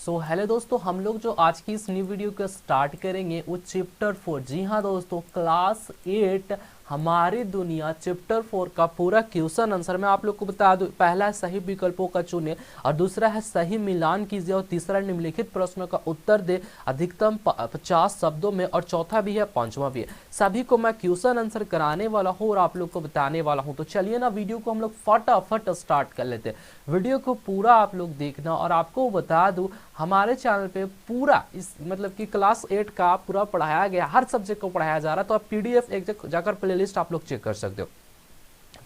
Hello दोस्तों, हम लोग जो आज की इस न्यू वीडियो को स्टार्ट करेंगे वो चैप्टर 4। जी हाँ दोस्तों, क्लास 8 हमारी दुनिया चैप्टर 4 का पूरा क्वेश्चन आंसर मैं आप लोग को बता दूं। पहला है सही विकल्पों का चुने, और दूसरा है सही मिलान कीजिए, और तीसरा निम्नलिखित प्रश्नों का उत्तर दे अधिकतम 50 शब्दों में, और चौथा भी है, पांचवा भी है। सभी को मैं क्वेश्चन आंसर कराने वाला हूँ और आप लोग को बताने वाला हूँ। तो चलिए ना, वीडियो को हम लोग फटाफट स्टार्ट कर लेते हैं। वीडियो को पूरा आप लोग देखना, और आपको बता दूं हमारे चैनल पे पूरा इस मतलब कि क्लास 8 का पूरा पढ़ाया गया, हर सब्जेक्ट को पढ़ाया जा रहा है। तो आप पीडीएफ एक जाकर प्लेलिस्ट आप लोग चेक कर सकते हो।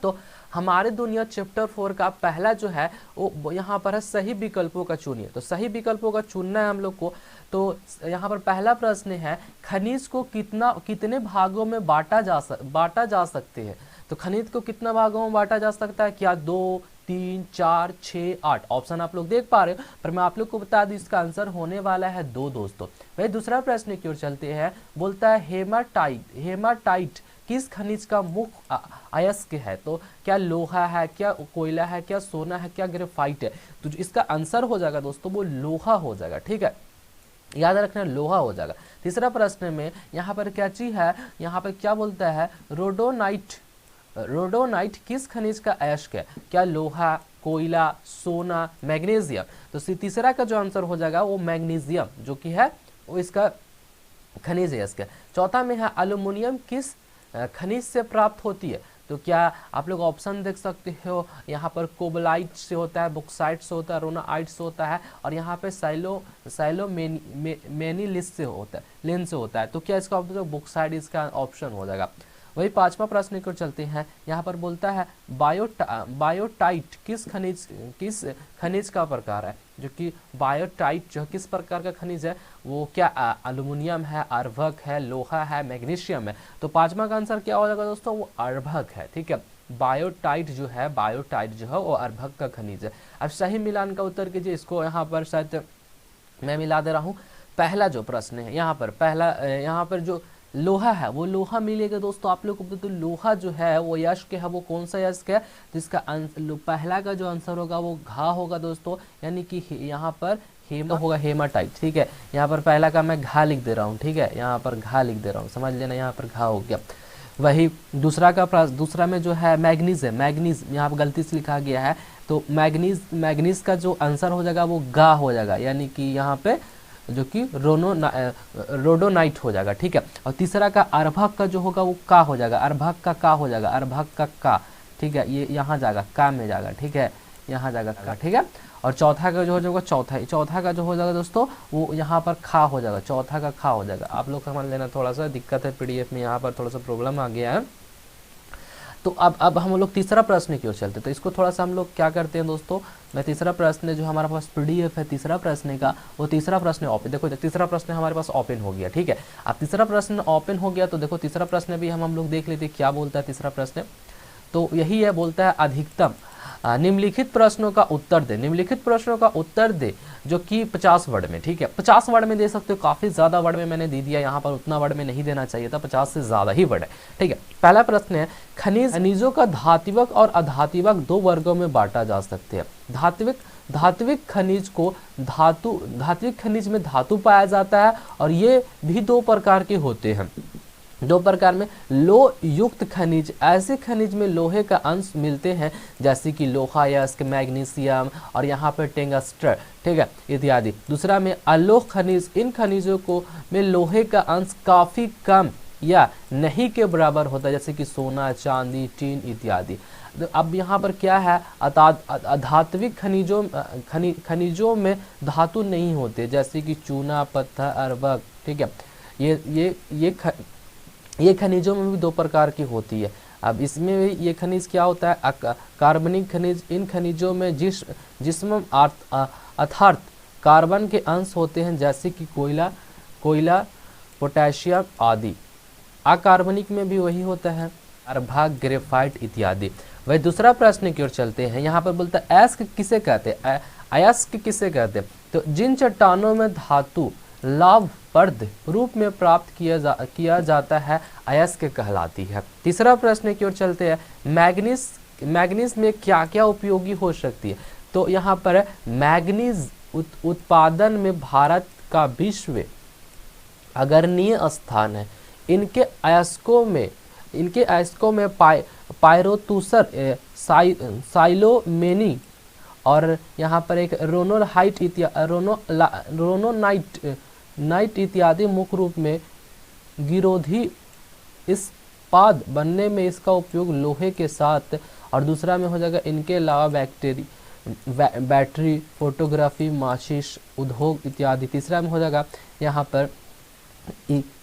तो हमारे दुनिया चैप्टर 4 का पहला जो है वो यहाँ पर है सही विकल्पों का चुनिए। तो सही विकल्पों का चुनना है हम लोग को। तो यहाँ पर पहला प्रश्न है, खनिज को कितने भागों में बांटा जा सकते हैं। तो खनिज को कितना भागों में बांटा जा सकता है, क्या 2, 3, 4, 6, 8? ऑप्शन आप लोग देख पा रहे हो, पर मैं आप लोग को बता दूं इसका आंसर होने वाला है 2 दोस्तों। भाई दूसरा प्रश्न की ओर चलते हैं। बोलता है हेमाटाइट किस खनिज का मुख्य अयस्क है। तो क्या लोहा है, क्या कोयला है, क्या सोना है, क्या ग्रेफाइट है। तो जो इसका आंसर हो जाएगा दोस्तों वो लोहा हो जाएगा। ठीक है, याद रखना, लोहा हो जाएगा। तीसरा प्रश्न में यहाँ पर क्या चीज है, यहाँ पर क्या बोलता है, रोडोनाइट किस खनिज का अयस्क है। क्या लोहा, कोयला, सोना, मैग्नीशियम। तो तीसरा का जो आंसर हो जाएगा वो मैग्नीशियम जो कि है वो इसका खनिज अयस्क है। चौथा में है एल्युमिनियम किस खनिज से प्राप्त होती है। तो क्या आप लोग ऑप्शन देख सकते हो, यहाँ पर कोबलाइट से होता है, बॉक्साइट से होता है, रोनाइट से होता है, और यहाँ पे मेनीलिस से होता है, लेन से होता है। तो क्या इसका ऑप्शन बॉक्साइट इसका ऑप्शन हो जाएगा। वही पांचवा प्रश्न को चलते हैं। यहाँ पर बोलता है बायोटाइट किस खनिज का प्रकार है। जो कि बायोटाइट जो किस प्रकार का खनिज है, वो क्या एल्युमिनियम है, अर्भक है, लोहा है, मैग्नीशियम है। तो पांचवा का आंसर क्या हो जाएगा दोस्तों, वो अर्भक है। ठीक है, बायोटाइट जो है वो अर्भक का खनिज है। अब सही मिलान का उत्तर कीजिए। इसको यहाँ पर शायद मैं मिला दे रहा हूँ। पहला जो प्रश्न है यहाँ पर जो लोहा है वो लोहा मिलेगा दोस्तों। आप लोग को तो लोहा जो है वो यस्क है, वो कौन सा यस्क है। तो इसका पहला का जो आंसर होगा वो घा होगा दोस्तों, यानी कि यहाँ पर होगा हेमाटाइट। ठीक है, यहाँ पर पहला का मैं घा लिख दे रहा हूँ। ठीक है, यहाँ पर घा लिख दे रहा हूँ, समझ लेना, यहाँ पर घा हो गया। वही दूसरा में जो है मैग्नीज है, मैग्नीज यहाँ पर गलती से लिखा गया है। तो मैग्नीज का जो आंसर हो जाएगा वो गा हो जाएगा, यानी कि यहाँ पे जो कि रोडोनाइट हो जाएगा। ठीक है, और तीसरा का अर्भक का जो होगा वो का हो जाएगा, अर्भक का का हो जाएगा, अर्भक का का। ठीक है, ये यहाँ जाएगा, का में जाएगा। ठीक है, यहाँ जाएगा का। ठीक है, और चौथा का जो हो जाएगा चौथा का जो हो जाएगा दोस्तों वो यहाँ पर खा हो जाएगा, चौथा का खा हो जाएगा। आप लोग समझ लेना, थोड़ा सा दिक्कत है पीडीएफ में, यहाँ पर थोड़ा सा प्रॉब्लम आ गया है। तो अब हम लोग तीसरा प्रश्न की ओर चलते। तो इसको थोड़ा सा हम लोग क्या करते हैं दोस्तों, मैं तीसरा प्रश्न जो हमारे पास पीडीएफ है तीसरा प्रश्न का, वो तीसरा प्रश्न ओपन, देखो तीसरा प्रश्न हमारे पास ओपन हो गया। ठीक है, अब तीसरा प्रश्न ओपन हो गया तो देखो तीसरा प्रश्न भी हम लोग देख लेते क्या बोलता है तीसरा प्रश्न। तो यही है, बोलता है अधिकतम निम्नलिखित प्रश्नों का उत्तर दे। निम्नलिखित प्रश्नों का उत्तर दे जो कि 50 वर्ड में। ठीक है, 50 वर्ड में दे सकते हो, काफी ज्यादा वर्ड में मैंने दे दिया, यहाँ पर उतना वर्ड में नहीं देना चाहिए था, 50 से ज्यादा ही वर्ड है। ठीक है, पहला प्रश्न है, खनिजों का धात्विक और अधात्विक 2 वर्गों में बांटा जा सकते हैं। धात्विक खनिज को धात्विक खनिज में धातु पाया जाता है, और ये भी 2 प्रकार के होते हैं। 2 प्रकार में लोह युक्त खनिज, ऐसे खनिज में लोहे का अंश मिलते हैं जैसे कि लोहा, यस्क, मैग्नीशियम, और यहाँ पर टेंगस्टर। ठीक है, इत्यादि। दूसरा में अलोह खनिज, इन खनिजों को में लोहे का अंश काफी कम या नहीं के बराबर होता है, जैसे कि सोना, चांदी, टीन इत्यादि। तो अब यहाँ पर क्या है, अधात्विक खनिजों में धातु नहीं होते, जैसे कि चूना, पत्थर, अर्बक। ठीक है, ये खनिजों में भी 2 प्रकार की होती है। अब इसमें भी ये खनिज क्या होता है, कार्बनिक खनिज, इन खनिजों में जिस्म अर्थात कार्बन के अंश होते हैं, जैसे कि कोयला, पोटेशियम आदि। अकार्बनिक में भी वही होता है, अर्भक, ग्रेफाइट इत्यादि। वही दूसरा प्रश्न की ओर चलते हैं। यहाँ पर बोलता है अयस्क किसे कहते हैं, अयस्क किसे कहते हैं। तो जिन चट्टानों में धातु लाभप्रद रूप में प्राप्त किया जाता है अयस्क कहलाती है। तीसरा प्रश्न की ओर चलते हैं, मैग्नीज में क्या क्या उपयोगी हो सकती है। तो यहाँ पर मैग्नीज उत्पादन में भारत का विश्व अग्रणीय स्थान है। इनके अयस्कों में पायरोतूसर, साइलोमेनी और यहाँ पर एक रोनोनाइट इत्यादि मुख्य रूप में गिरोधी इस्पात बनने में इसका उपयोग लोहे के साथ, और दूसरा में हो जाएगा इनके अलावा बैटरी, फोटोग्राफी, माचिस उद्योग इत्यादि। तीसरा में हो जाएगा यहाँ पर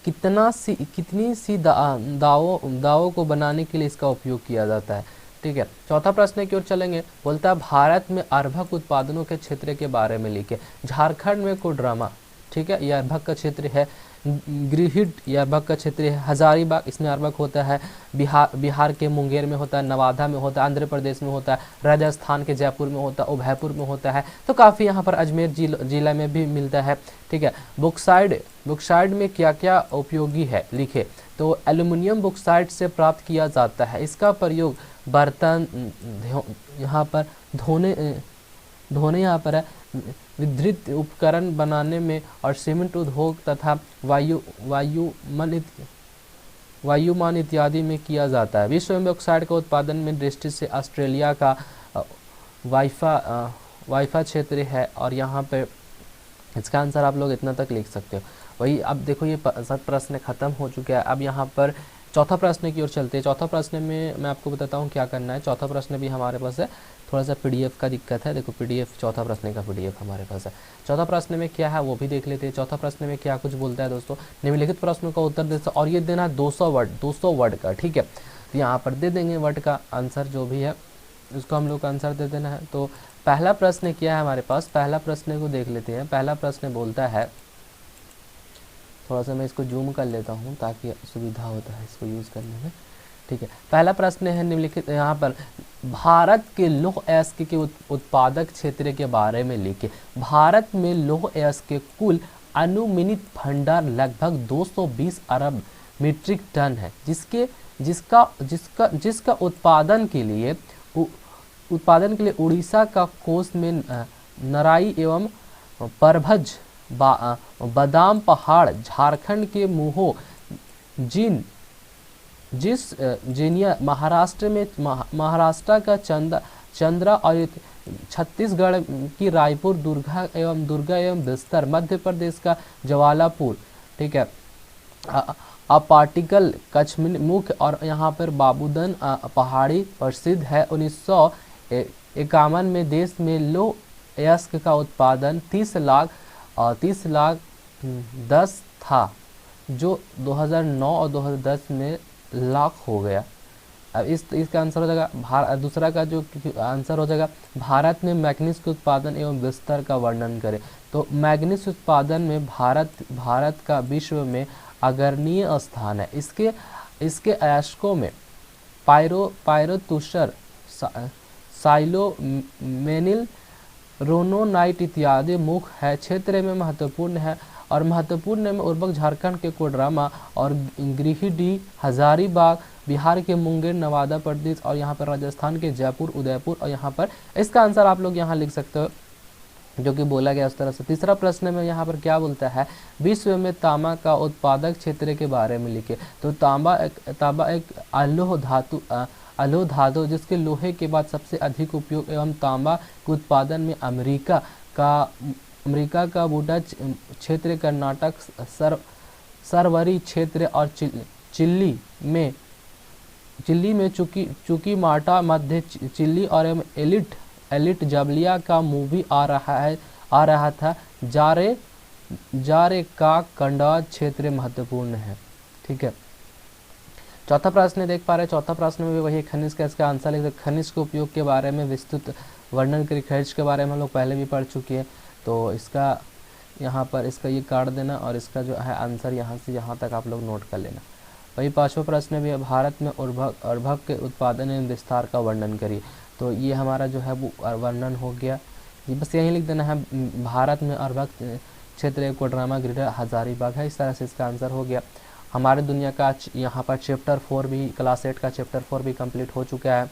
कितनी सी दावों को बनाने के लिए इसका उपयोग किया जाता है। ठीक है, चौथा प्रश्न की ओर चलेंगे। बोलता है भारत में अर्भक उत्पादनों के क्षेत्र के बारे में लिखे। झारखंड में कोडरमा, ठीक है, यह अर्भक का क्षेत्र है। गिरिडीह यह अर्भक का क्षेत्र है। हजारीबाग इसमें अर्भक होता है। बिहार के मुंगेर में होता है, नवादा में होता है, आंध्र प्रदेश में होता है, राजस्थान के जयपुर में होता है, उदयपुर में होता है। तो काफ़ी यहाँ पर अजमेर जिला में भी मिलता है। ठीक है, बुक्साइड में क्या क्या उपयोगी है लिखे। तो एल्युमिनियम बुक्साइड से प्राप्त किया जाता है। इसका प्रयोग बर्तन, यहाँ पर धोने यहाँ पर है, विद्युत उपकरण बनाने में और सीमेंट उद्योग तथा वायुमान इत्यादि में किया जाता है। विश्व में बॉक्साइट का उत्पादन में दृष्टि से ऑस्ट्रेलिया का वाइफा क्षेत्र है। और यहाँ पे इसका आंसर आप लोग इतना तक लिख सकते हो। वही अब देखो ये सब प्रश्न खत्म हो चुका है। अब यहाँ पर चौथा प्रश्न की ओर चलते हैं। चौथा प्रश्न में मैं आपको बताता हूँ क्या करना है। चौथा प्रश्न भी हमारे पास है, थोड़ा सा पीडीएफ का दिक्कत है। देखो पीडीएफ, चौथा प्रश्न का पीडीएफ हमारे पास है। चौथा प्रश्न में क्या है वो भी देख लेते हैं। चौथा प्रश्न में क्या कुछ बोलता है दोस्तों। निम्नलिखित प्रश्नों का उत्तर दे, और ये देना 200 वर्ड का। ठीक है, तो यहाँ पर दे देंगे वर्ड का आंसर जो भी है उसको हम लोग का आंसर दे देना है। तो पहला प्रश्न क्या है हमारे पास, पहला प्रश्न को देख लेते हैं। पहला प्रश्न बोलता है, थोड़ा सा मैं इसको जूम कर लेता हूँ ताकि सुविधा होता है इसको यूज़ करने में। ठीक है, पहला प्रश्न है निम्नलिखित, यहाँ पर भारत के लौह अयस्क के उत्पादक क्षेत्र के बारे में लिखे। भारत में लौह अयस्क के कुल अनुमानित भंडार लगभग 220 अरब मीट्रिक टन है, जिसका उत्पादन के लिए उड़ीसा का कोस में नराई एवं परभज, बादाम पहाड़, झारखंड के मुहो, जिनिया, महाराष्ट्र का चंद्रा और छत्तीसगढ़ की रायपुर, दुर्गा एवं बस्तर, मध्य प्रदेश का जवालापुर। ठीक है, अपाटिकल कच्छमुख और यहाँ पर बाबूदन पहाड़ी प्रसिद्ध है। 1951 में देश में लौह अयस्क का उत्पादन 30 लाख 10 था, जो 2009 और 2010 में लाख हो गया। अब इसका आंसर हो जाएगा दूसरा का जो आंसर हो जाएगा, भारत में मैग्नीज के उत्पादन एवं विस्तार का वर्णन करें। तो मैग्नीज उत्पादन में भारत का विश्व में अग्रणीय स्थान है। इसके अयस्कों में पायरोतूसर, साइलोमेनिल, रोनोनाइट इत्यादि मुख्य है। क्षेत्र में महत्वपूर्ण है और महत्वपूर्ण में उर्वरक झारखंड के कोडरमा और गिरिडीह, हजारीबाग, बिहार के मुंगेर, नवादा प्रदेश और यहाँ पर राजस्थान के जयपुर, उदयपुर। और यहाँ पर इसका आंसर आप लोग यहाँ लिख सकते हो जो कि बोला गया उस तरह से। तीसरा प्रश्न में यहाँ पर क्या बोलता है, विश्व में तांबा का उत्पादक क्षेत्र के बारे में लिखे। तो तांबा एक अलोह धातु जिसके लोहे के बाद सबसे अधिक उपयोग एवं तांबा के उत्पादन में अमेरिका का बूटा क्षेत्र, कर्नाटक सरवरी क्षेत्र और चिल्ली में चुकी माटा, मध्य चिल्ली और एलिट जबलिया का मूवी आ रहा था। जारे का कंडाज क्षेत्र महत्वपूर्ण है। ठीक है, चौथा प्रश्न देख पा रहे हैं। चौथा प्रश्न में भी वही खनिज का इसका आंसर लिख सकते। खनिज के उपयोग के बारे में विस्तृत वर्णन करें। खनिज के बारे में हम लोग पहले भी पढ़ चुके हैं, तो इसका यहाँ पर इसका ये काट देना और इसका जो है आंसर यहाँ से यहाँ तक आप लोग नोट कर लेना। वही पांचवा प्रश्न भी है, भारत में उर्वरक के उत्पादन एवं विस्तार का वर्णन करिए। तो ये हमारा जो है वो वर्णन हो गया। ये बस यही लिख देना है, भारत में उर्वरक क्षेत्र कोडरमा, गिरिडीह, हजारीबाग है। इस तरह से इसका आंसर हो गया। हमारे दुनिया का यहाँ पर चैप्टर 4 भी, क्लास 8 का चैप्टर 4 भी कंप्लीट हो चुका है।